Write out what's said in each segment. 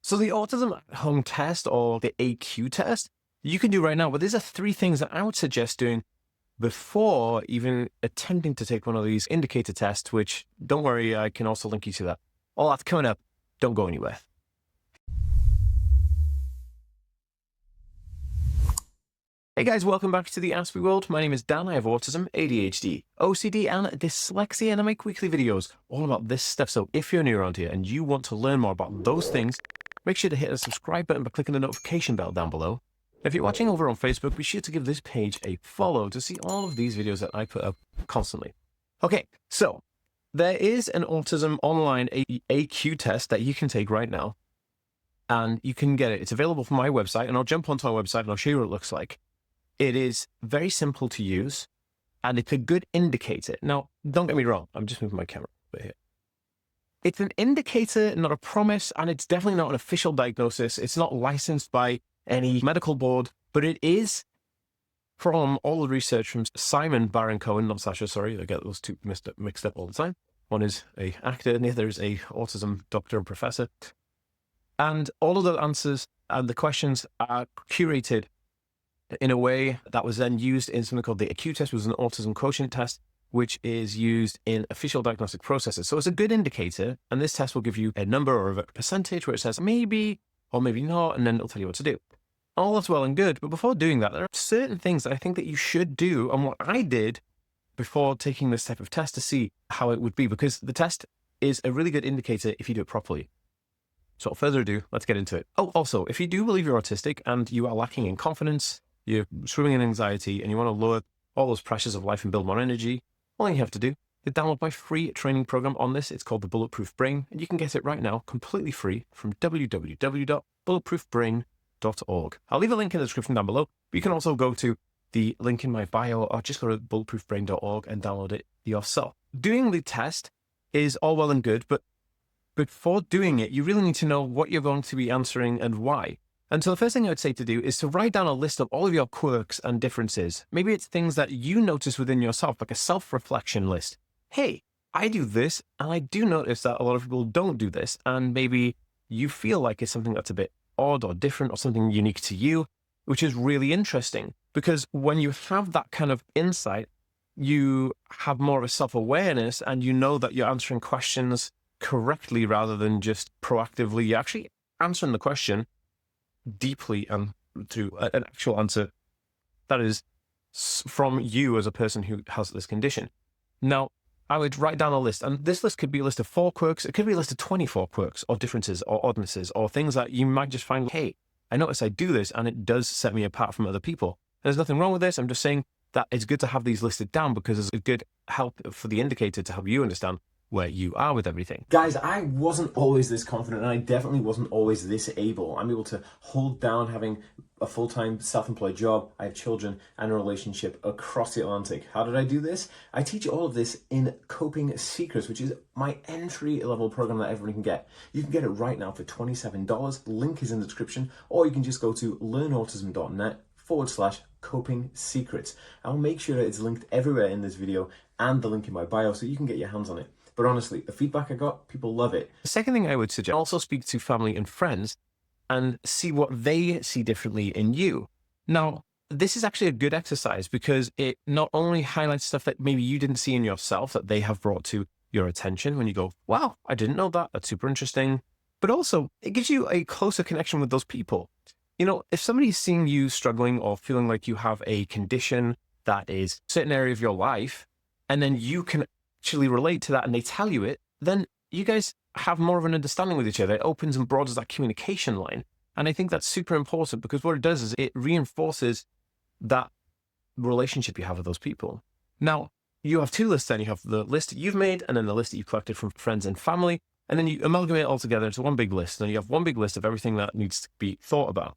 So the Autism at Home test, or the AQ test, you can do right now, but these are 3 things that I would suggest doing before even attempting to take one of these indicator tests, which, don't worry, I can also link you to that. All that's coming up. Don't go anywhere. Hey guys, welcome back to the Ask Me World. My name is Dan. I have autism, ADHD, OCD, and dyslexia, and I make weekly videos all about this stuff. So if you're new around here and you want to learn more about those things, make sure to hit the subscribe button by clicking the notification bell down below. If you're watching over on Facebook, be sure to give this page a follow to see all of these videos that I put up constantly. Okay, so there is an Autism online AQ test that you can take right now, and you can get it. It's available from my website, and I'll jump onto our website and I'll show you what it looks like. It is very simple to use, and it's a good indicator. Now, don't get me wrong. I'm just moving my camera over here. It's an indicator, not a promise, and it's definitely not an official diagnosis. It's not licensed by any medical board, but it is from all the research from Simon Baron-Cohen, not Sasha, sorry. I get those two mixed up all the time. One is an actor, and the other is a autism doctor and professor. And all of the answers and the questions are curated in a way that was then used in something called the AQ test, which was an autism quotient test, which is used in official diagnostic processes. So it's a good indicator, and this test will give you a number or a percentage where it says maybe or maybe not, and then it'll tell you what to do. All that's well and good, but before doing that, there are certain things that I think that you should do, and what I did before taking this type of test to see how it would be, because the test is a really good indicator if you do it properly. So without further ado, let's get into it. Oh, also, if you do believe you're autistic and you are lacking in confidence, you're swimming in anxiety, and you want to lower all those pressures of life and build more energy, all you have to do is download my free training program on this. It's called the Bulletproof Brain, and you can get it right now completely free from www.bulletproofbrain.org. I'll leave a link in the description down below, but you can also go to the link in my bio or just go to bulletproofbrain.org and download it yourself. Doing the test is all well and good, but before doing it, you really need to know what you're going to be answering and why. And so the first thing I would say to do is to write down a list of all of your quirks and differences. Maybe it's things that you notice within yourself, like a self-reflection list. Hey, I do this, and I do notice that a lot of people don't do this, and maybe you feel like it's something that's a bit odd or different or something unique to you, which is really interesting, because when you have that kind of insight, you have more of a self-awareness, and you know that you're answering questions correctly rather than just proactively. You're actually answering the question deeply and through an actual answer that is from you as a person who has this condition. Now, I would write down a list, and this list could be a list of 4 quirks. It could be a list of 24 quirks or differences or oddnesses or things that you might just find, hey, I notice I do this and it does set me apart from other people. There's nothing wrong with this. I'm just saying that it's good to have these listed down because it's a good help for the indicator to help you understand where you are with everything. Guys, I wasn't always this confident, and I definitely wasn't always this able. I'm able to hold down having a full-time self-employed job. I have children and a relationship across the Atlantic. How did I do this? I teach all of this in Coping Secrets, which is my entry-level program that everyone can get. You can get it right now for $27. Link is in the description, or you can just go to learnautism.net/coping secrets. I'll make sure that it's linked everywhere in this video and the link in my bio so you can get your hands on it. But honestly, the feedback I got, people love it. The second thing I would suggest, also speak to family and friends and see what they see differently in you. Now, this is actually a good exercise because it not only highlights stuff that maybe you didn't see in yourself that they have brought to your attention when you go, wow, I didn't know that. That's super interesting. But also, it gives you a closer connection with those people. You know, if somebody's seeing you struggling or feeling like you have a condition that is a certain area of your life, and then you can actually relate to that and they tell you it, then you guys have more of an understanding with each other. It opens and broadens that communication line. And I think that's super important because what it does is it reinforces that relationship you have with those people. Now, you have 2 lists then. You have the list that you've made and then the list that you've collected from friends and family. And then you amalgamate it all together into one big list. And you have one big list of everything that needs to be thought about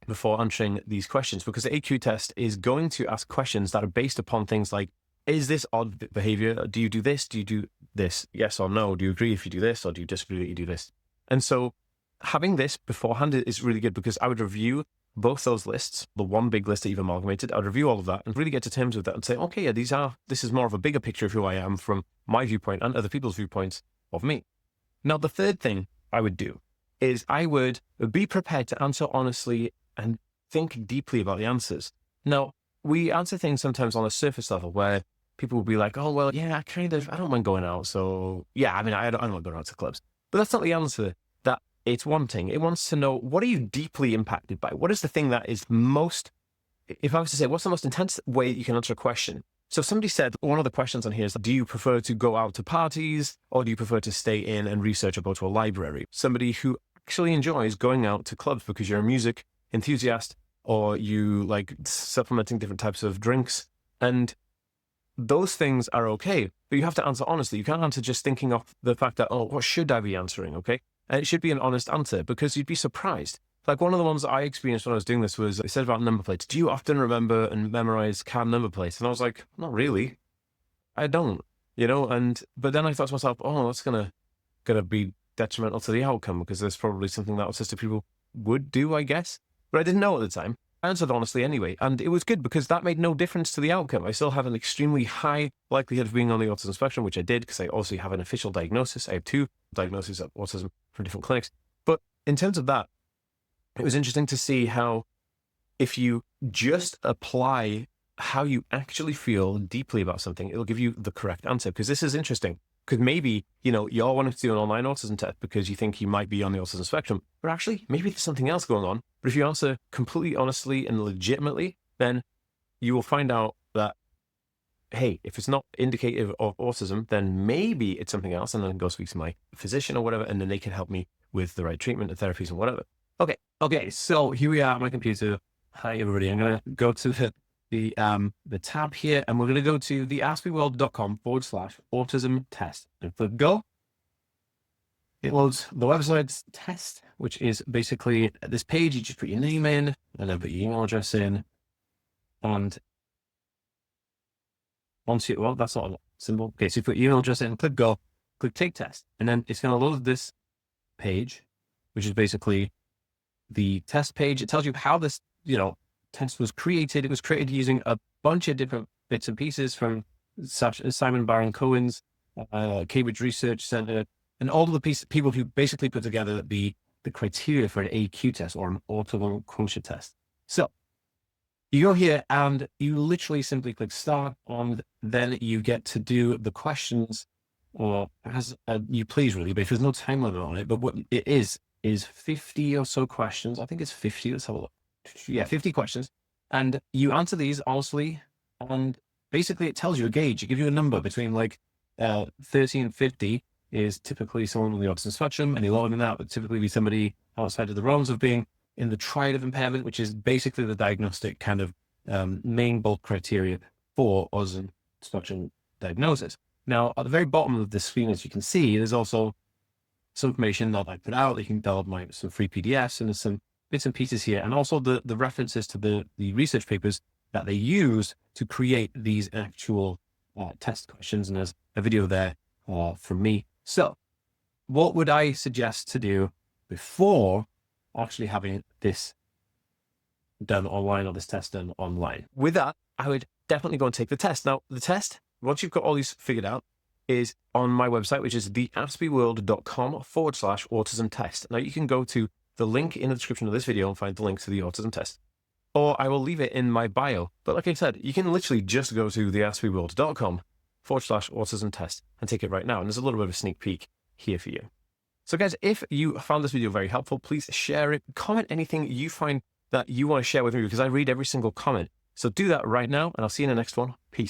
before answering these questions, because the AQ test is going to ask questions that are based upon things like, is this odd behavior? Do you do this? Do you do this? Yes or no? Do you agree if you do this, or do you disagree that you do this? And so having this beforehand is really good because I would review both those lists, the one big list that you've amalgamated. I would review all of that and really get to terms with that and say, okay, yeah, this is more of a bigger picture of who I am from my viewpoint and other people's viewpoints of me. Now, the third thing I would do is I would be prepared to answer honestly and think deeply about the answers. Now, we answer things sometimes on a surface level where people will be like, oh, well, yeah, I don't mind going out. So yeah, I mean, I don't like going out to clubs. But that's not the answer that it's wanting. It wants to know, what are you deeply impacted by? What is the thing that is most, if I was to say, what's the most intense way you can answer a question? So somebody said, one of the questions on here is, do you prefer to go out to parties or do you prefer to stay in and research or go to a library? Somebody who actually enjoys going out to clubs because you're a music enthusiast or you like supplementing different types of drinks. And those things are okay, but you have to answer honestly. You can't answer just thinking of the fact that, oh, what should I be answering? Okay. And it should be an honest answer because you'd be surprised. Like one of the ones I experienced when I was doing this was, it said about number plates. Do you often remember and memorize car number plates? And I was like, not really. I don't, but then I thought to myself, oh, that's gonna be detrimental to the outcome because there's probably something that autistic people would do, I guess. But I didn't know at the time. I answered honestly anyway. And it was good because that made no difference to the outcome. I still have an extremely high likelihood of being on the autism spectrum, which I did because I also have an official diagnosis. I have 2 diagnoses of autism from different clinics. But in terms of that, it was interesting to see how if you just apply how you actually feel deeply about something, it'll give you the correct answer. Because this is interesting. Because maybe, you're wanting to do an online autism test because you think you might be on the autism spectrum, but actually maybe there's something else going on. But if you answer completely honestly and legitimately, then you will find out that, hey, if it's not indicative of autism, then maybe it's something else. And then go speak to my physician or whatever, and then they can help me with the right treatment and therapies and whatever. Okay, so here we are on my computer. Hi, everybody. I'm going to go to the tab here, and we're going to go to theaskmeworld.com/autism test. And click go. It loads the website's test, which is basically this page. You just put your name in, and then put your email address in, and that's not a symbol. Okay, so you put your email address in, click go, click take test, and then it's going to load this page, which is basically the test page. It tells you how this, test was created. It was created using a bunch of different bits and pieces from such as Simon Baron-Cohen's Cambridge Research Center, and all of the people who basically put together the criteria for an AQ test or an autism quotient test. So you go here and you literally simply click start, and then you get to do the questions, or as you please really, but if there's no time limit on it, but what it is 50 or so questions. I think it's 50. Let's have a look. Yeah, 50 questions. And you answer these honestly. And basically it tells you a gauge. It gives you a number between 30 and 50 is typically someone on the autism spectrum. Any lower than that would typically be somebody outside of the realms of being in the triad of impairment, which is basically the diagnostic kind of main bulk criteria for autism spectrum diagnosis. Now, at the very bottom of the screen, as you can see, there's also some information that I put out. You can download some free PDFs, and there's some bits and pieces here, and also the references to the research papers that they use to create these actual test questions. And there's a video there from me. So what would I suggest to do before actually having this done online, or this test done online? With that, I would definitely go and take the test. Now, the test, once you've got all these figured out, is on my website, which is theaskmeworld.com/autism test. Now you can go to the link in the description of this video and find the link to the autism test, or I will leave it in my bio. But like I said, you can literally just go to theaskmeworld.com/autism test and take it right now. And there's a little bit of a sneak peek here for you. So guys, if you found this video very helpful, please share it, comment anything you find that you want to share with me, because I read every single comment. So do that right now, and I'll see you in the next one. Peace.